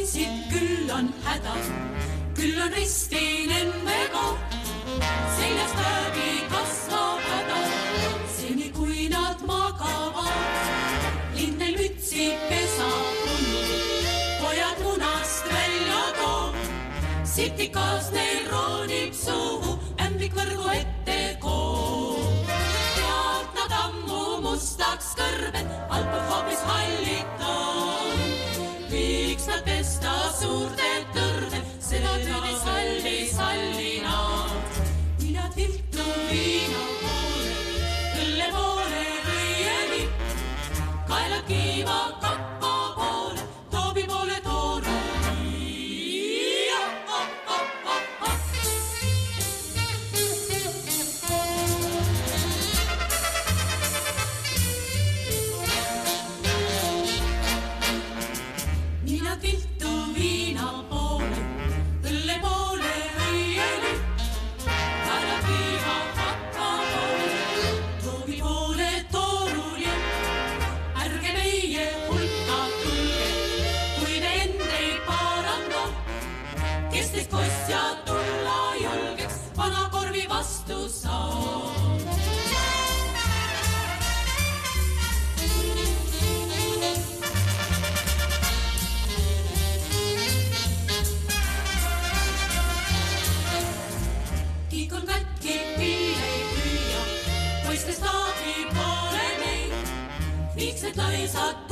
tundsid, küll on häda, küll on ristinen mega. Seljast läbi kasvab häda, seni kui nad magavad. Lindel mütsi pesa punnud, pojad munast välja toob. Sitikas neil roonib suhu, ämblik võrgu ette koob. Tead nad ammu mustaks kõrbed, alpab hoopis hallitan. Viiks nad pesta suurde tõrve, seda tüüdi salli nad. Minad viltu viina poole, õlle poole õieli. Kaela kiiva kappa poole, toobi poole tooru. Minad viltu viina poole, õlle poole õieli. Kaela kiiva kappa poole, toobi poole tooruli. Ärge meie hulka tulge, kui te endei paranda. Kes teist kostja tulla julgeks, vana korvi vastu saab. Kiik on katki, pill ei püüa, poistest abi pole neid. Viiksed laisad